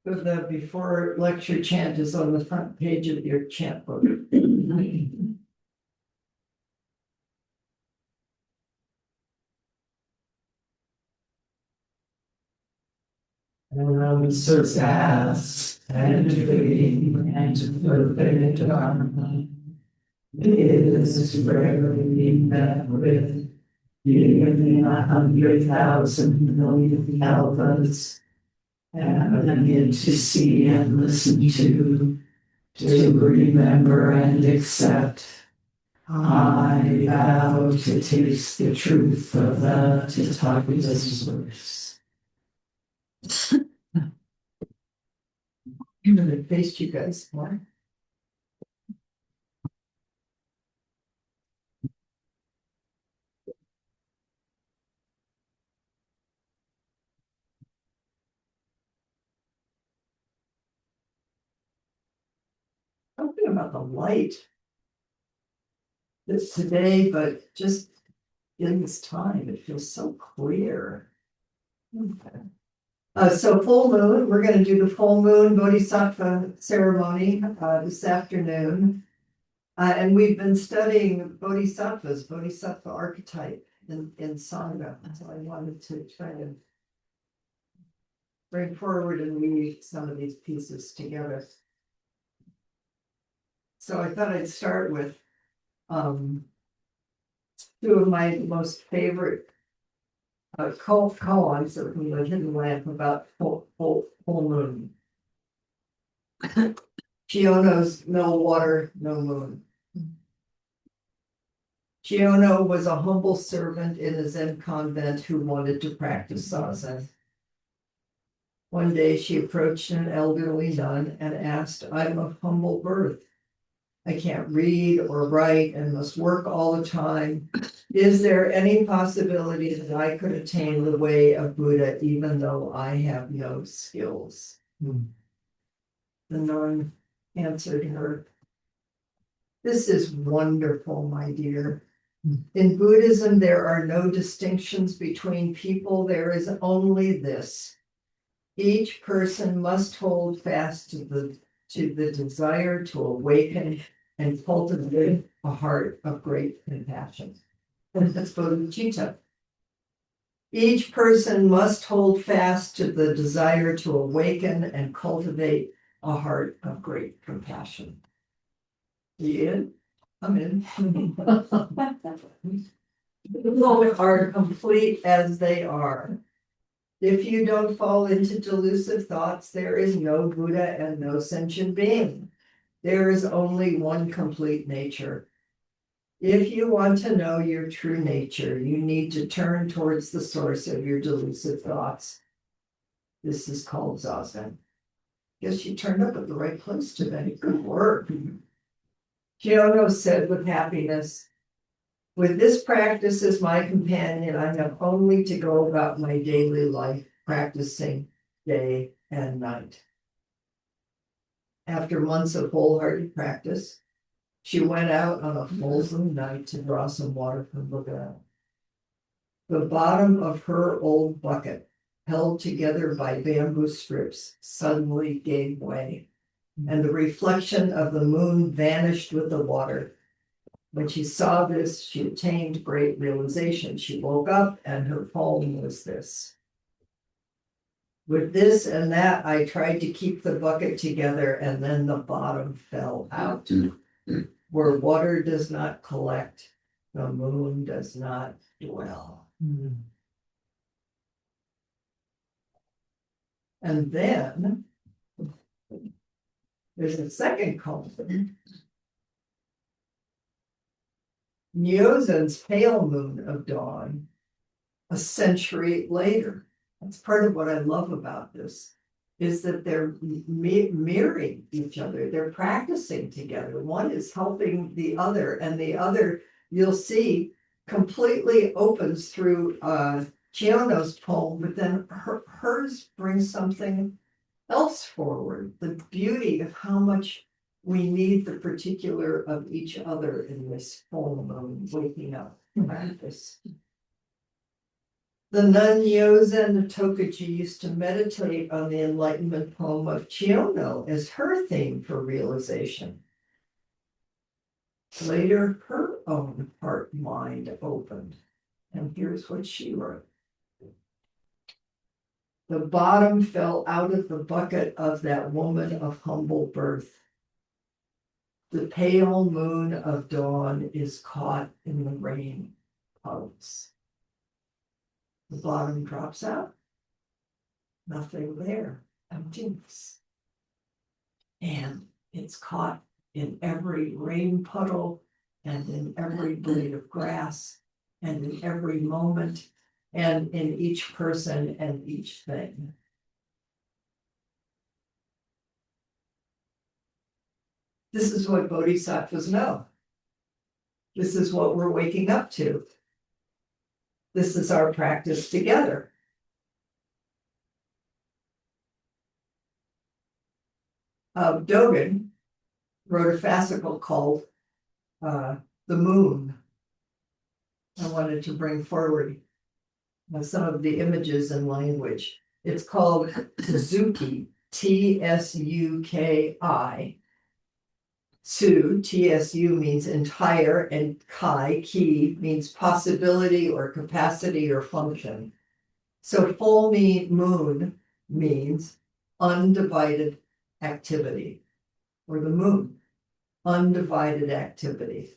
The before lecture chant is on the front page of your chant book. So vast and free and perfect harmony is rarely met with, even in 100,000 million alphas, having it to see and listen to remember and accept. I vow to taste the truth of the Tathagata's verse. I'm gonna face you guys more. Something about the light this today, but just in this time, it feels so clear. Okay. So full moon, we're gonna do the full moon Bodhisattva ceremony this afternoon. And we've been studying Bodhisattva archetype in Sangha. So I wanted to try to bring forward and weave some of these pieces together. So I thought I'd start with two of my most favorite koans from the Hidden Lamp about full moon. Chiono's no water, no moon. Chiono was a humble servant in a Zen convent who wanted to practice zazen. One day she approached an elderly nun and asked, "I'm of humble birth. I can't read or write and must work all the time. Is there any possibility that I could attain the way of Buddha even though I have no skills?" The nun answered her, "This is wonderful, my dear. In Buddhism, there are no distinctions between people. There is only this. Each person must hold fast to the desire to awaken and cultivate a heart of great compassion." And that's bodhicitta. Each person must hold fast to the desire to awaken and cultivate a heart of great compassion. You in? I'm in. People are complete as they are. If you don't fall into delusive thoughts, there is no Buddha and no sentient being. There is only one complete nature. If you want to know your true nature, you need to turn towards the source of your delusive thoughts. This is called zazen. Guess you turned up at the right place today. Good work. Chiono said with happiness, "With this practice as my companion, I have only to go about my daily life, practicing day and night." After months of wholehearted practice, she went out on a full night to draw some water from the well. The bottom of her old bucket, held together by bamboo strips, suddenly gave way, and the reflection of the moon vanished with the water. When she saw this, she attained great realization. She woke up, and her poem was this: "With this and that, I tried to keep the bucket together, and then the bottom fell out. Where water does not collect, the moon does not dwell." And then there's a second koan. Nyozen's pale moon of dawn, a century later. That's part of what I love about this, is that they're mirroring each other. They're practicing together. One is helping the other, and the other, you'll see, completely opens through Chiono's poem, but then hers brings something else forward. The beauty of how much we need the particular of each other in this full moon waking up practice. The nun Yozen Tokaji used to meditate on the enlightenment poem of Chiono as her theme for realization. Later, her own heart mind opened, and here's what she wrote. The bottom fell out of the bucket of that woman of humble birth. The pale moon of dawn is caught in the rain puddles. The bottom drops out. Nothing there, emptiness. And it's caught in every rain puddle and in every blade of grass and in every moment and in each person and each thing. This is what bodhisattvas know. This is what we're waking up to. This is our practice together. Dogen wrote a fascicle called The Moon. I wanted to bring forward some of the images and language. It's called Tsuki, Tsuki. Tsu, TSU means entire, and Kai, Ki, means possibility or capacity or function. So full moon means undivided activity, or the moon, undivided activity,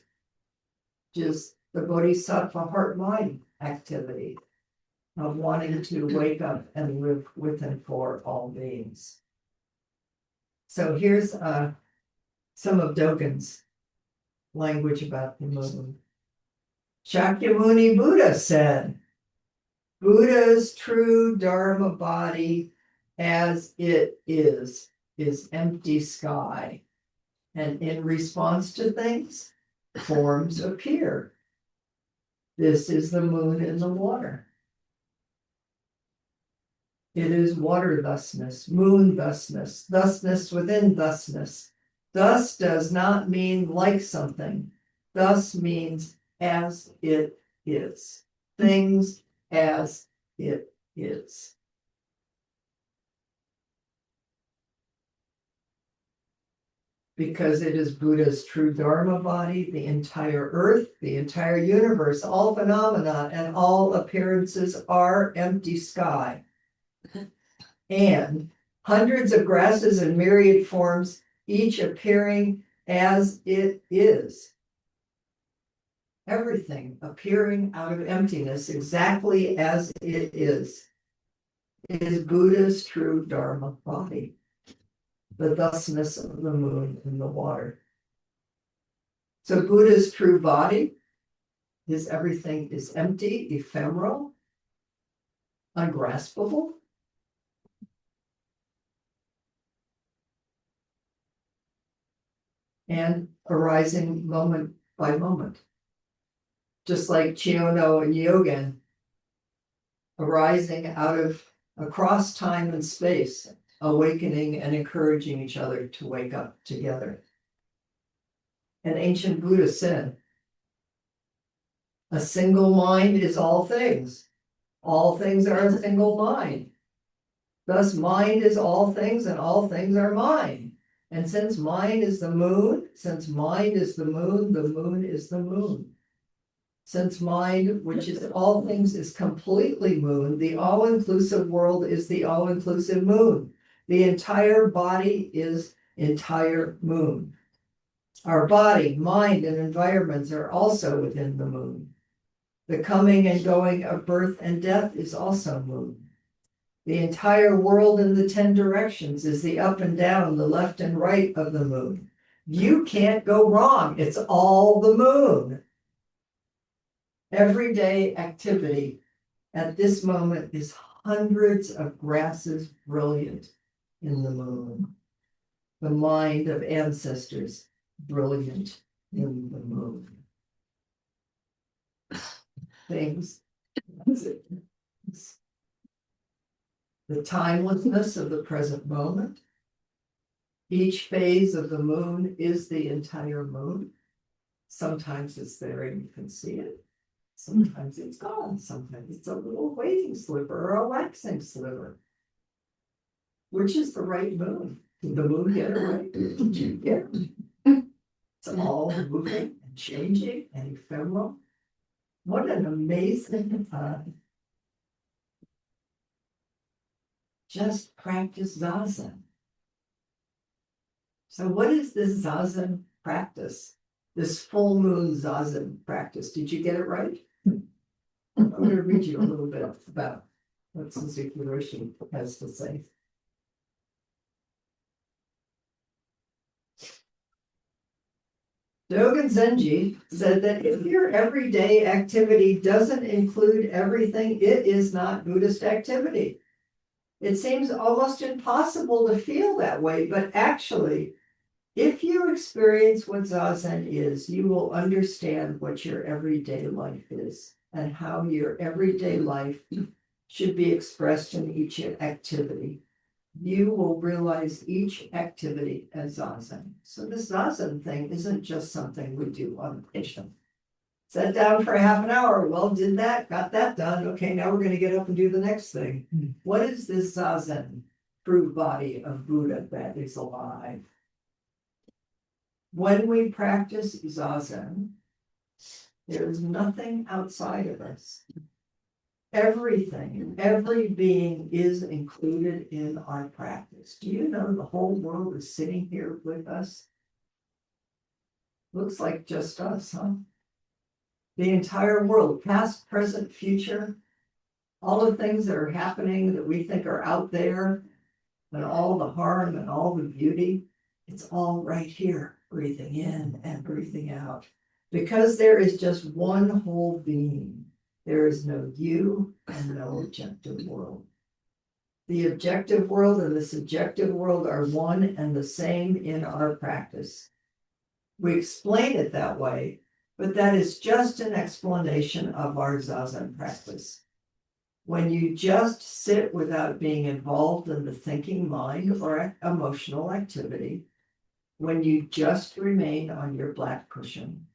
just the bodhisattva heart-mind activity of wanting to wake up and live with and for all beings. So here's some of Dogen's language about the moon. Shakyamuni Buddha said, Buddha's true Dharma body as it is empty sky. And in response to things, forms appear. This is the moon in the water. It is water thusness, moon thusness, thusness within thusness. Thus does not mean like something. Thus means as it is. Things as it is. Because it is Buddha's true Dharma body, the entire earth, the entire universe, all phenomena and all appearances are empty sky. And hundreds of grasses and myriad forms, each appearing as it is. Everything appearing out of emptiness exactly as it is Buddha's true Dharma body, the thusness of the moon in the water. So Buddha's true body is everything is empty, ephemeral, ungraspable. And arising moment by moment. Just like Chiono and Yogen, arising out of across time and space, awakening and encouraging each other to wake up together. And ancient Buddha said, a single mind is all things. All things are a single mind. Thus, mind is all things and all things are mind. And since mind is the moon, since mind is the moon is the moon. Since mind, which is all things, is completely moon, the all-inclusive world is the all-inclusive moon. The entire body is entire moon. Our body, mind, and environments are also within the moon. The coming and going of birth and death is also moon. The entire world in the 10 directions is the up and down, the left and right of the moon. You can't go wrong. It's all the moon. Everyday activity at this moment is hundreds of grasses brilliant in the moon. The mind of ancestors brilliant in the moon. Things. The timelessness of the present moment. Each phase of the moon is the entire moon. Sometimes it's there and you can see it. Sometimes it's gone, sometimes it's a little waiting sliver or a waxing sliver. Which is the right moon? Did the moon get it right? Did you get it? It's all moving and changing and ephemeral. What an amazing just practice Zazen. So what is this Zazen practice? This full moon Zazen practice? Did you get it right? I'm going to read you a little bit about what Suzuki Roshi has to say. Dogen Zenji said that if your everyday activity doesn't include everything, it is not Buddhist activity. It seems almost impossible to feel that way, but actually, if you experience what Zazen is, you will understand what your everyday life is and how your everyday life should be expressed in each activity. You will realize each activity as Zazen. So this Zazen thing isn't just something we do on vacation. Sat down for half an hour. Well, did that, got that done. Okay, now we're going to get up and do the next thing. What is this Zazen, true body of Buddha that is alive? When we practice Zazen, there is nothing outside of us. Everything, every being is included in our practice. Do you know the whole world is sitting here with us? Looks like just us, huh? The entire world, past, present, future, all the things that are happening that we think are out there, and all the harm and all the beauty, it's all right here, breathing in and breathing out. Because there is just one whole being. There is no you and no objective world. The objective world and the subjective world are one and the same in our practice. We explain it that way, but that is just an explanation of our Zazen practice. When you just sit without being involved in the thinking mind or emotional activity, when you just remain on your black cushion,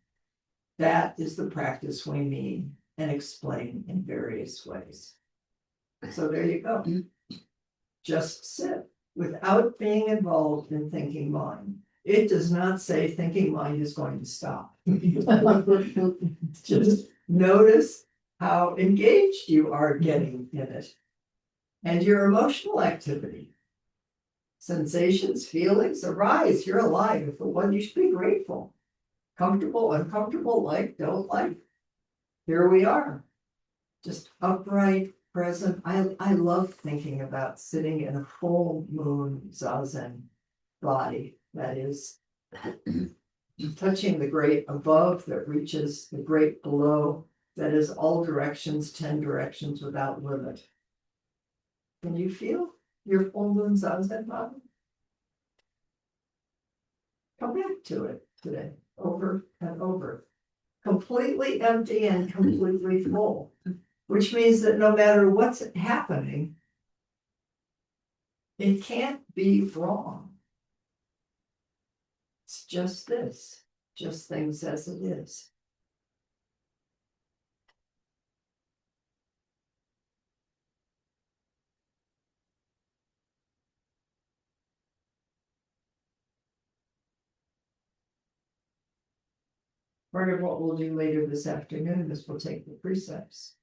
that is the practice we mean and explain in various ways. So there you go. Just sit without being involved in thinking mind. It does not say thinking mind is going to stop. Just notice how engaged you are getting in it and your emotional activity. Sensations, feelings arise. You're alive. For one, you should be grateful. Comfortable, uncomfortable, like, don't like. Here we are, just upright, present. I love thinking about sitting in a full moon Zazen body that is touching the great above, that reaches the great below, that is all directions, 10 directions without limit. Can you feel your full moon Zazen body? Come back to it today, over and over. Completely empty and completely full, which means that no matter what's happening, it can't be wrong. It's just this, just things as it is. Part of what we'll do later this afternoon is we'll take the precepts.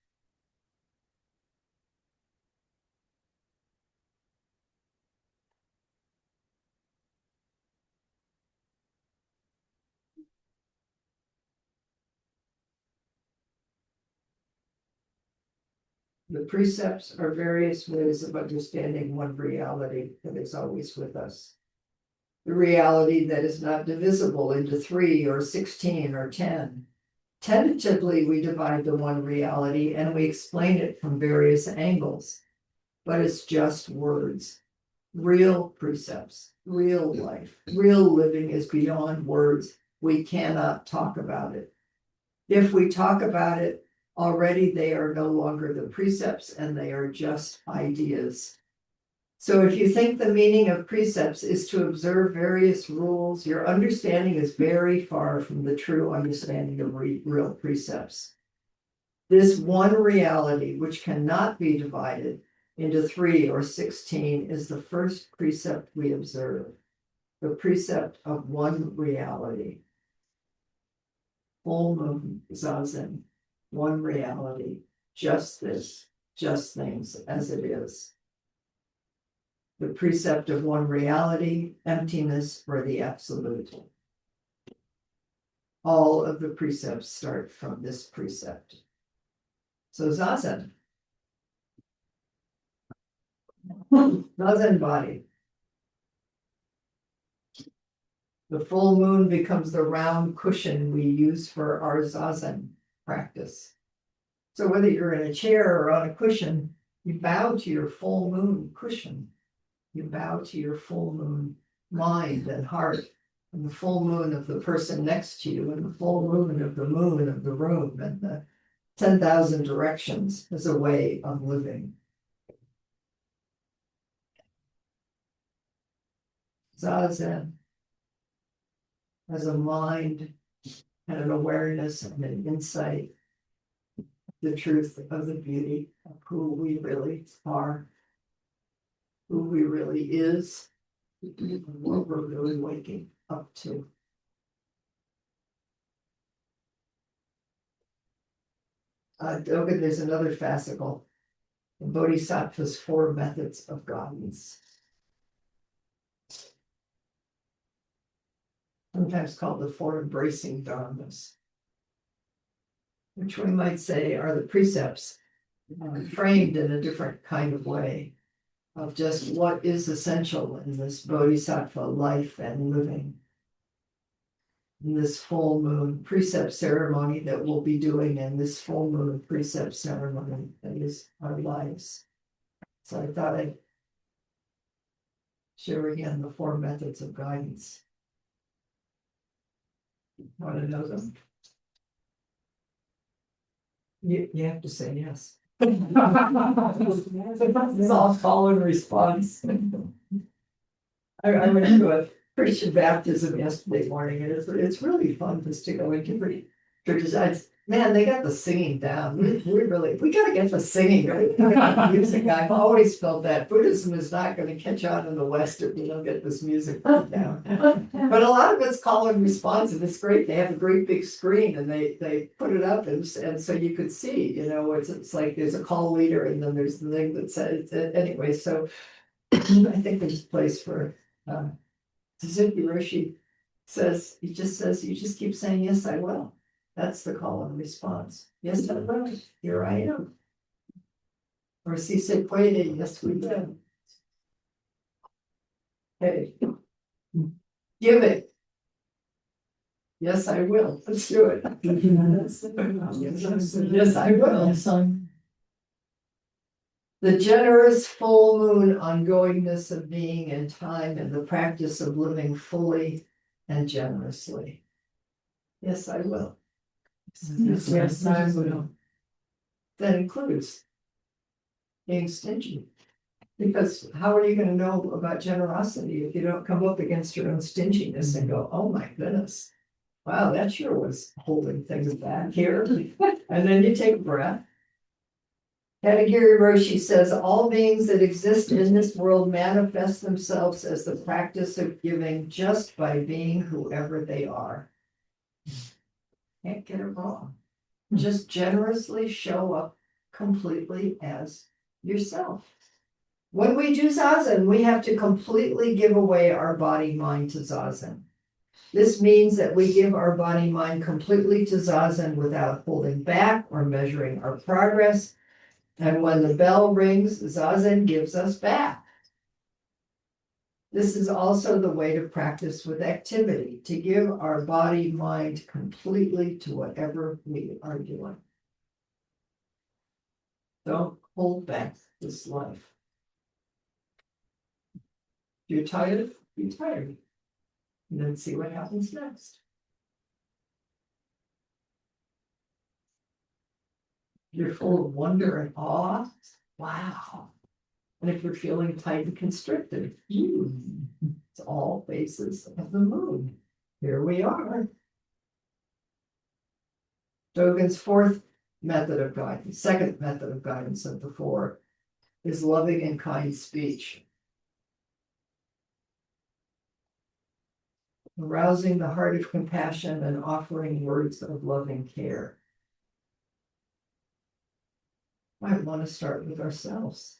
The precepts are various ways of understanding one reality that is always with us. The reality that is not divisible into 3 or 16 or 10. Tentatively, we divide the one reality and we explain it from various angles, but it's just words. Real precepts, real life, real living is beyond words. We cannot talk about it. If we talk about it, already they are no longer the precepts and they are just ideas. So if you think the meaning of precepts is to observe various rules, your understanding is very far from the true understanding of real precepts. This one reality, which cannot be divided into 3 or 16, is the first precept we observe. The precept of one reality. Full moon, zazen, one reality, just this, just things as it is. The precept of one reality, emptiness or the absolute. All of the precepts start from this precept. So zazen. Zazen body. The full moon becomes the round cushion we use for our zazen practice. So whether you're in a chair or on a cushion, you bow to your full moon cushion. You bow to your full moon mind and heart, and the full moon of the person next to you, and the full moon of the room, and the 10,000 directions as a way of living. Zazen as a mind and an awareness and an insight, the truth of the beauty of who we really are, who we really is, and what we're really waking up to. Okay, there's another fascicle. The Bodhisattva's 4 methods of guidance. Sometimes called the 4 embracing dharmas, which we might say are the precepts framed in a different kind of way of just what is essential in this Bodhisattva life and living. In this full moon precept ceremony that we'll be doing in this full moon precept ceremony that is our lives. So I thought I'd share again the 4 methods of guidance. Want to know them? You have to say yes. It's all call and response. I went to a Christian baptism yesterday morning, and it's really fun just to go into pretty churches. Man, they got the singing down. We gotta get the singing, right? Music. I've always felt that Buddhism is not going to catch on in the West if we don't get this music down. But a lot of it's call and response, and it's great. They have a great big screen, and they put it up, and so you could see, it's like there's a call leader, and then there's the thing that says anyway. So I think there's a place for Suzuki Roshi says, you just keep saying, yes, I will. That's the call and response. Yes, I will. Here I am. Or si se puede, yes, we will. Hey, give it. Yes, I will. Let's do it. Yes, I will. The generous full moon ongoingness of being in time and the practice of living fully and generously. Yes, I will. Yes, I will. That includes being stingy. Because how are you going to know about generosity if you don't come up against your own stinginess and go, oh my goodness, wow, that sure was holding things back here. And then you take a breath. Katagiri Roshi says, all beings that exist in this world manifest themselves as the practice of giving just by being whoever they are. Can't get it wrong. Just generously show up completely as yourself. When we do zazen, we have to completely give away our body mind to zazen. This means that we give our body mind completely to zazen without holding back or measuring our progress. And when the bell rings, zazen gives us back. This is also the way to practice with activity, to give our body mind completely to whatever we are doing. Don't hold back this life. If you're tired, be tired. And then see what happens next. You're full of wonder and awe. Wow. And if you're feeling tight and constricted, it's all phases of the moon. Here we are. Dogen's 4th method of guidance, second method of guidance of the four, is loving and kind speech. Arousing the heart of compassion and offering words of loving care. I want to start with ourselves.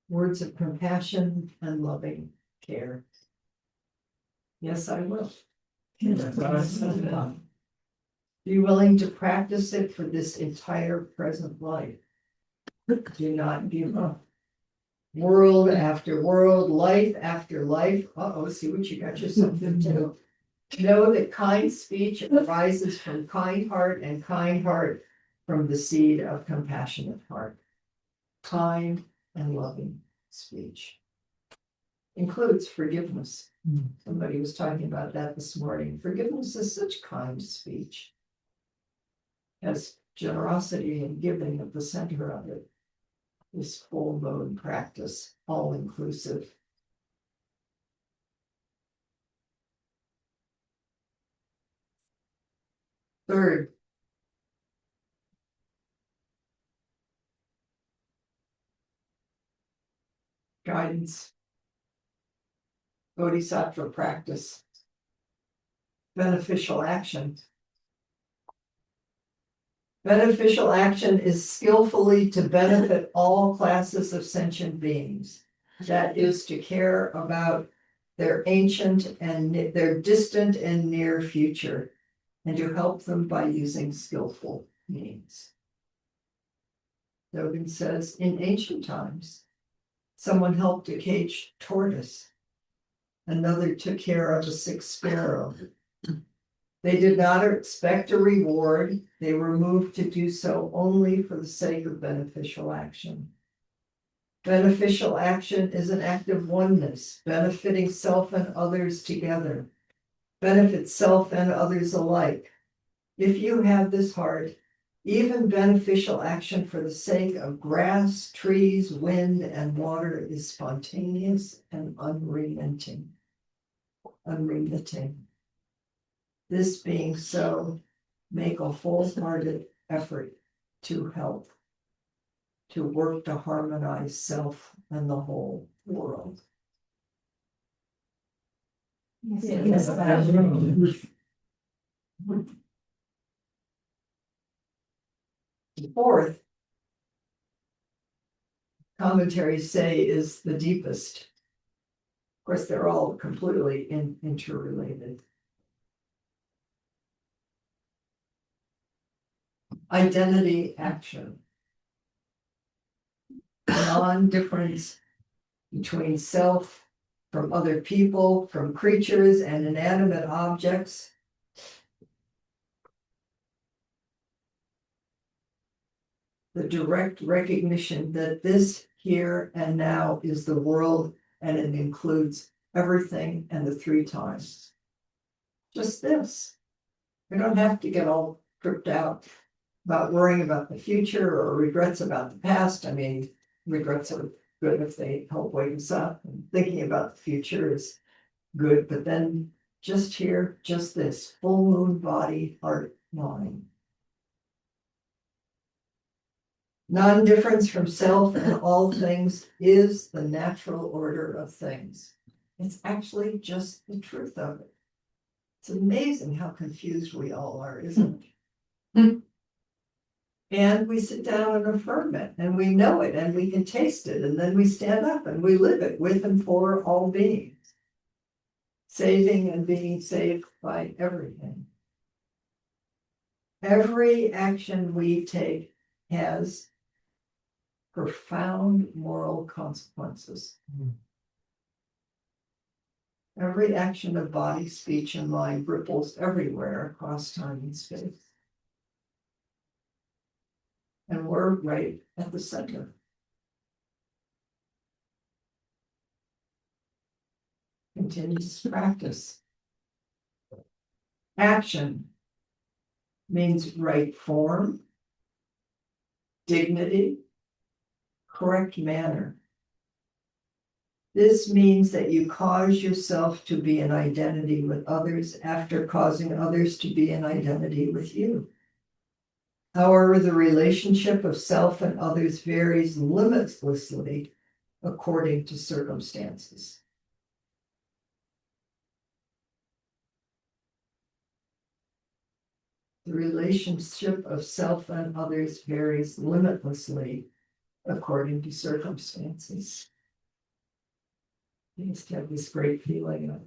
Words of compassion and loving care. Yes, I will. Be willing to practice it for this entire present life. Do not give up. World after world, life after life. See what you got yourself into. Know that kind speech arises from kind heart, and kind heart from the seed of compassionate heart. Kind and loving speech includes forgiveness. Somebody was talking about that this morning. Forgiveness is such kind speech. As generosity and giving at the center of it. This full mode practice, all inclusive. Third, guidance, bodhisattva practice, beneficial action. Beneficial action is skillfully to benefit all classes of sentient beings. That is to care about their ancient and their distant and near future, and to help them by using skillful means. Dogen says, in ancient times, someone helped a caged tortoise. Another took care of a sick sparrow. They did not expect a reward. They were moved to do so only for the sake of beneficial action. Beneficial action is an act of oneness, benefiting self and others together. Benefits self and others alike. If you have this heart, even beneficial action for the sake of grass, trees, wind, and water is spontaneous and unremitting. This being so, make a wholehearted effort to help, to work to harmonize self and the whole world. Yes, Fourth, commentaries say is the deepest. Of course, they're all completely interrelated. Identity action. Non-difference between self, from other people, from creatures and inanimate objects. The direct recognition that this here and now is the world, and it includes everything and the three times. Just this. We don't have to get all tripped out about worrying about the future or regrets about the past. I mean, regrets are good if they help wake us up, and thinking about the future is good, but then just here, just this full moon body, heart, mind. Non-difference from self and all things is the natural order of things. It's actually just the truth of it. It's amazing how confused we all are, isn't it? And we sit down and affirm it, and we know it, and we can taste it, and then we stand up and we live it with and for all beings, saving and being saved by everything. Every action we take has profound moral consequences. Every action of body, speech, and mind ripples everywhere across time and space. And we're right at the center. Continuous practice. Action means right form, dignity, correct manner. This means that you cause yourself to be an identity with others after causing others to be an identity with you. However, the relationship of self and others varies limitlessly according to circumstances. The relationship of self and others varies limitlessly according to circumstances. I just have this great feeling of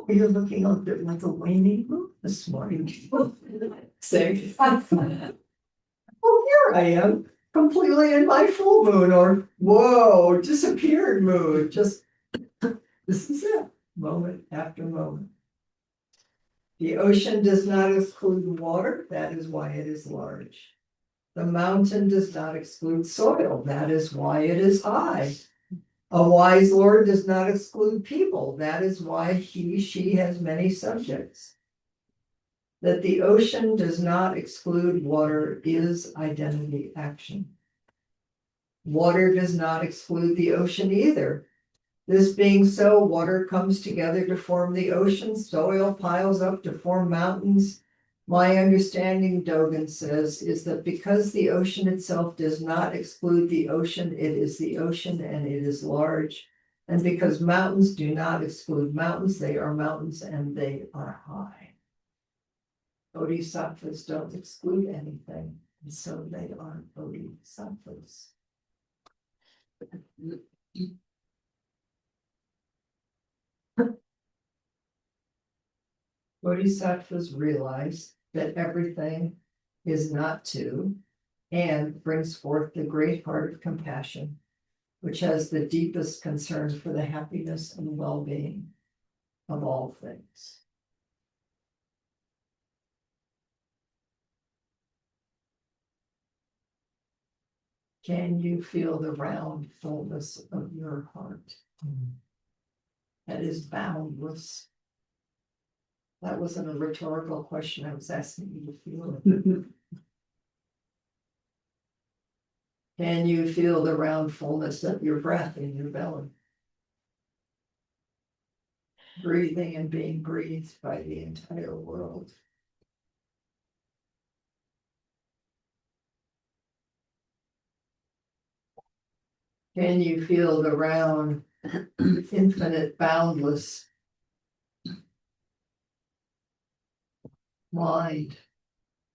you're looking a bit like a waning moon this morning. Say, well, here I am, completely in my full moon, or whoa, disappeared moon. Just this is it, moment after moment. The ocean does not exclude water, that is why it is large. The mountain does not exclude soil, that is why it is high. A wise lord does not exclude people, that is why she has many subjects. That the ocean does not exclude water is identity action. Water does not exclude the ocean either. This being so, water comes together to form the ocean, soil piles up to form mountains. My understanding, Dogen says, is that because the ocean itself does not exclude the ocean, it is the ocean and it is large. And because mountains do not exclude mountains, they are mountains and they are high. Bodhisattvas don't exclude anything, and so they are bodhisattvas. Bodhisattvas realize that everything is not two and brings forth the great heart of compassion, which has the deepest concern for the happiness and well-being of all things. Can you feel the round fullness of your heart that is boundless? That wasn't a rhetorical question. I was asking you to feel it. Can you feel the round fullness of your breath in your belly? Breathing and being breathed by the entire world. Can you feel the round, infinite, boundless mind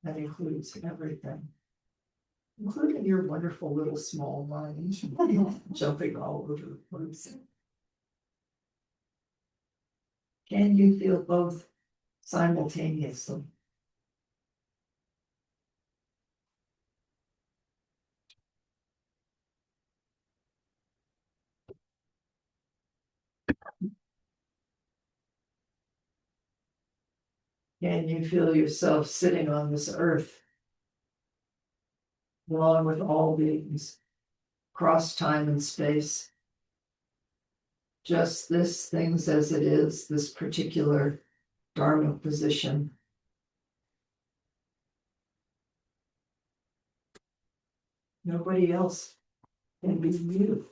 that includes everything, including your wonderful little small mind, jumping all over the place? Can you feel both simultaneously? Can you feel yourself sitting on this earth along with all beings, across time and space? Just this, things as it is, this particular Dharma position. Nobody else can be you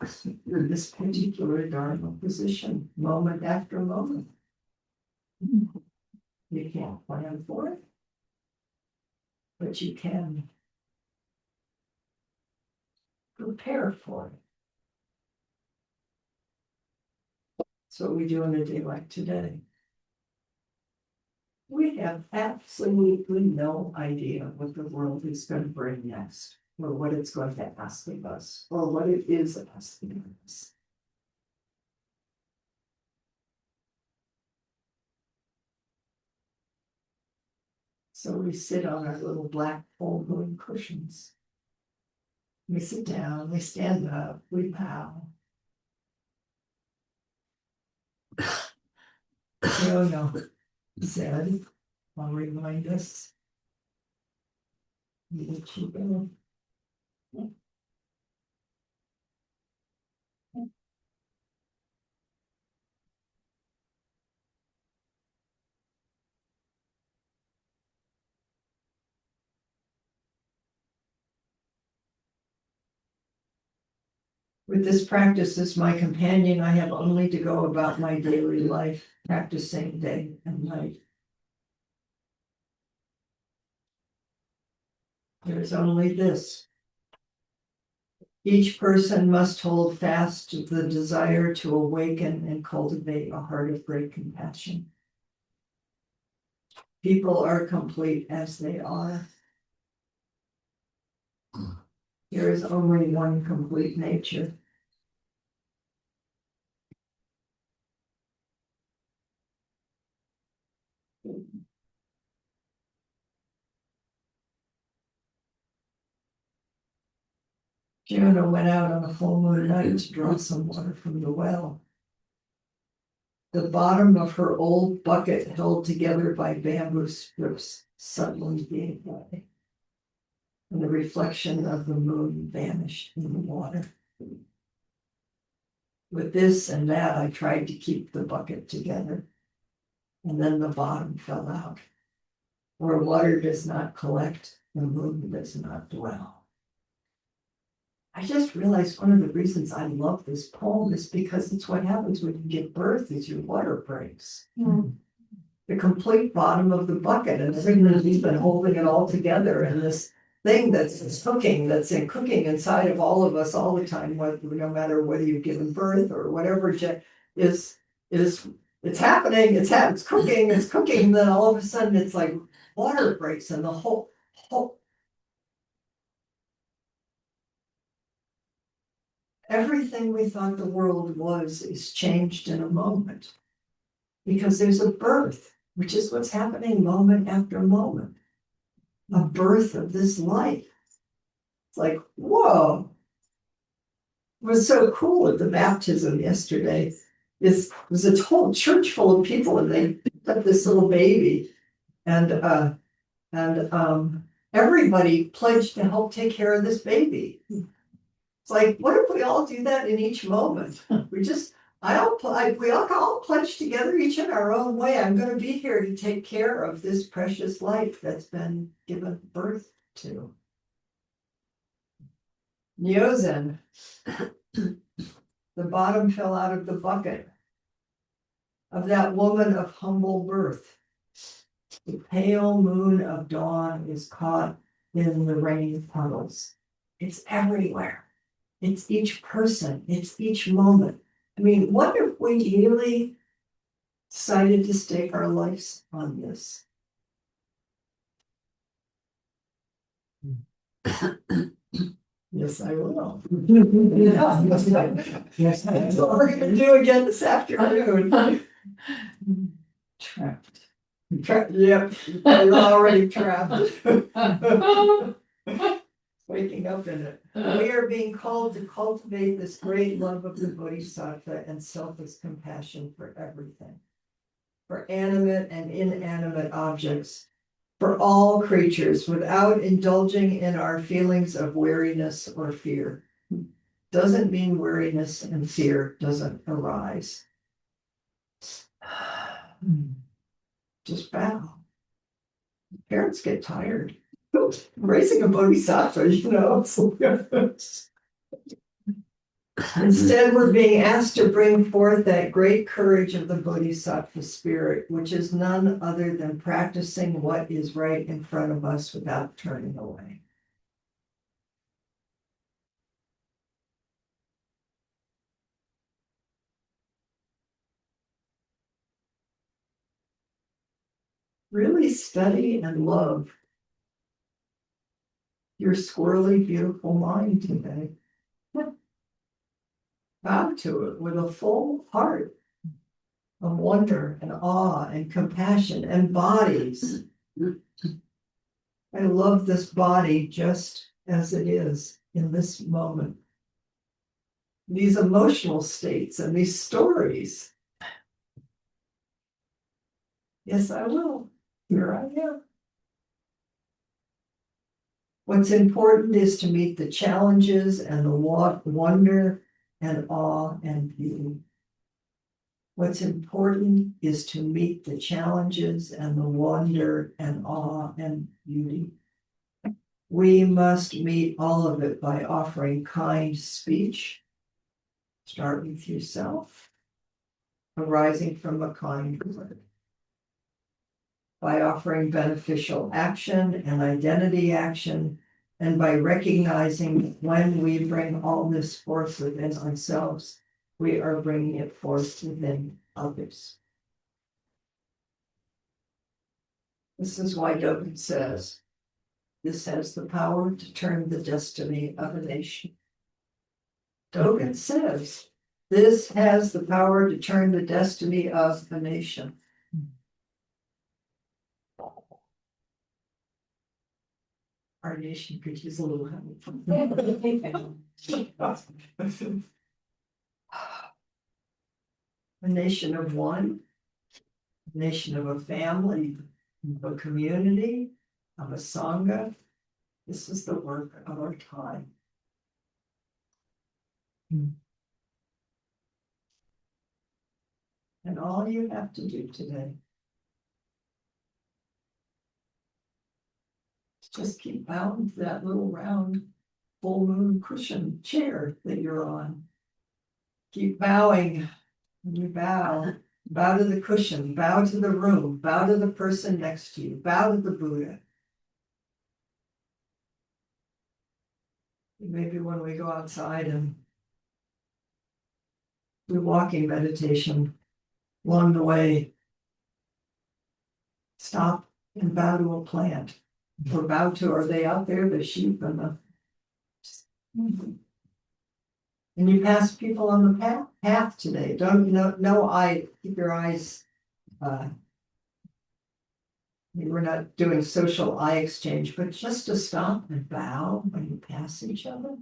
in this particular Dharma position, moment after moment. You can't plan for it, but you can prepare for it. That's what we do on a day like today. We have absolutely no idea what the world is going to bring next, or what it's going to ask of us, or what it is asking of us. So we sit on our little black full moon cushions. We sit down, we stand up, we bow. No, said, I'll remind us. Let you go. With this practice as my companion, I have only to go about my daily life, practicing day and night. There's only this. Each person must hold fast to the desire to awaken and cultivate a heart of great compassion. People are complete as they are. There is only one complete nature. Jonah went out on a full moon night to draw some water from the well. The bottom of her old bucket, held together by bamboo strips, suddenly gave way, and the reflection of the moon vanished in the water. With this and that, I tried to keep the bucket together, and then the bottom fell out. Where water does not collect, the moon does not dwell. I just realized one of the reasons I love this poem is because it's what happens when you give birth is your water breaks. The complete bottom of the bucket, and everybody's been holding it all together, and this thing that's cooking inside of all of us all the time, no matter whether you've given birth or whatever, is it's happening, it's cooking, and then all of a sudden it's like water breaks, and the whole everything we thought the world was is changed in a moment. Because there's a birth, which is what's happening moment after moment. A birth of this life. It's like, whoa. It was so cool at the baptism yesterday. It was a whole church full of people, and they picked up this little baby, and everybody pledged to help take care of this baby. It's like, what if we all do that in each moment? We all pledge together, each in our own way. I'm going to be here to take care of this precious life that's been given birth to. Nyozen, the bottom fell out of the bucket of that woman of humble birth. The pale moon of dawn is caught in the rain puddles. It's everywhere. It's each person. It's each moment. I mean, what if we really decided to stake our lives on this? Yes, I will. Yes, that's what we're going to do again this afternoon. Trapped. Yep, you're already trapped. Waking up in it. We are being called to cultivate this great love of the Bodhisattva and selfless compassion for everything, for animate and inanimate objects, for all creatures, without indulging in our feelings of weariness or fear. Doesn't mean weariness and fear doesn't arise. Just bow. Parents get tired. Raising a bodhisattva, Instead, we're being asked to bring forth that great courage of the bodhisattva spirit, which is none other than practicing what is right in front of us without turning away. Really study and love your squirrely, beautiful mind today. Bow to it with a full heart of wonder and awe and compassion and bodies. I love this body just as it is in this moment. These emotional states and these stories. Yes, I will. Here I am. What's important is to meet the challenges and the wonder and awe and beauty. What's important is to meet the challenges and the wonder and awe and beauty. We must meet all of it by offering kind speech. Start with yourself, arising from a kind word. By offering beneficial action and identity action And by recognizing when we bring all this forth within ourselves, we are bringing it forth within others. This is why Dogen says, this has the power to turn the destiny of a nation. Dogen says, this has the power to turn the destiny of a nation. Our nation could use a little help. A nation of one, a nation of a family, of a community, of a sangha. This is the work of our time. And all you have to do today is just keep bowing to that little round full moon cushion chair that you're on. Keep bowing. When you bow, bow to the cushion, bow to the room, bow to the person next to you, bow to the Buddha. Maybe when we go outside and do walking meditation, along the way, stop and bow to a plant, or bow to, are they out there, the sheep and the. And you pass people on the path today. Don't keep your eyes. We're not doing social eye exchange, but just to stop and bow when you pass each other.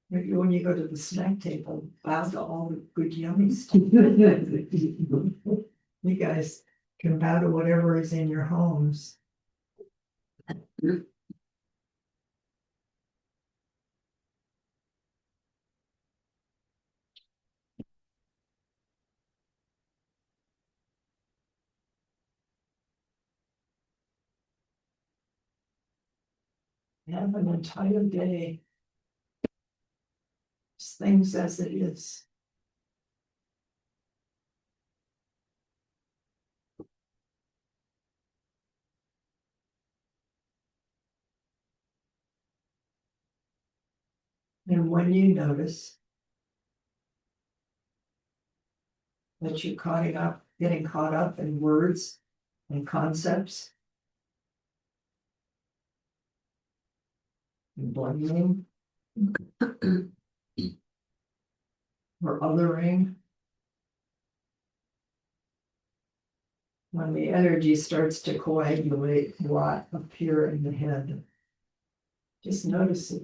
Maybe when you go to the snack table, bow to all the good yummy stuff. You guys can bow to whatever is in your homes. Have an entire day. Just things as it is. And when you notice that you're getting caught up in words and concepts, and blaming or othering, when the energy starts to coagulate, rot appear in the head, just notice it.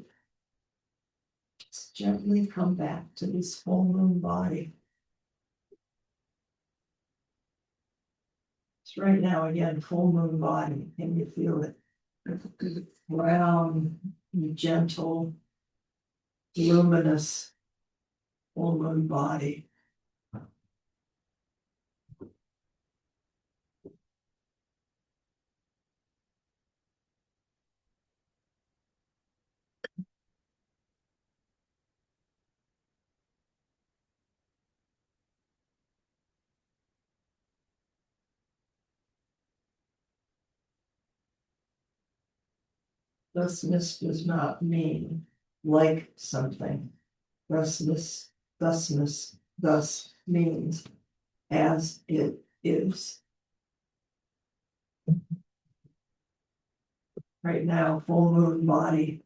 Just gently come back to this full moon body. It's right now again, full moon body. Can you feel it? Round, gentle, luminous, full moon body. Thusness does not mean like something. Thusness thus means as it is. Right now, full moon body,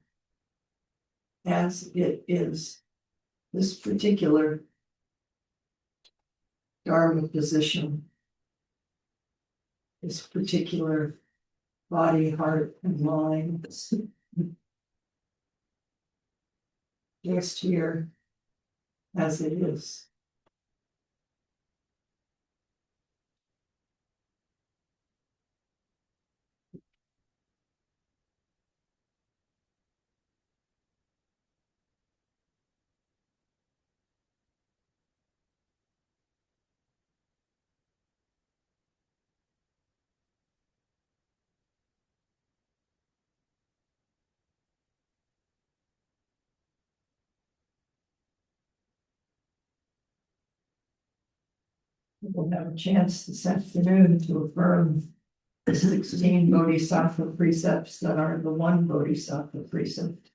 as it is. This particular Dharma position, this particular body, heart, and mind, just here as it is. We'll have a chance this afternoon to affirm 16 bodhisattva precepts that are the one bodhisattva precept.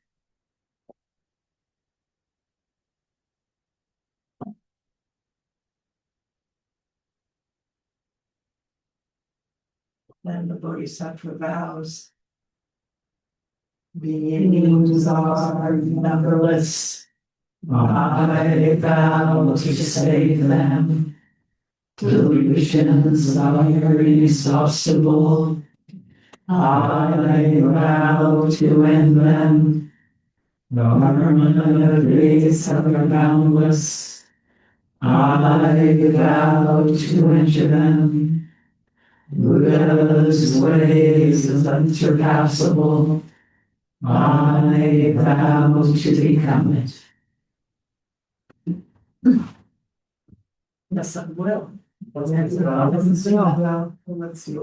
Then the bodhisattva vows. Beings are numberless. I vow to save them. Delusions are inexhaustible. I vow to end them. Dharma grace are boundless. I vow to enter them. Buddha's ways is unsurpassable. I vow to become it. Yes, I will. Let's see.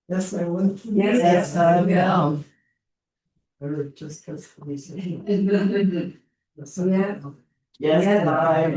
Yes, I will. Yes, I will. Or just because we say. Yes, I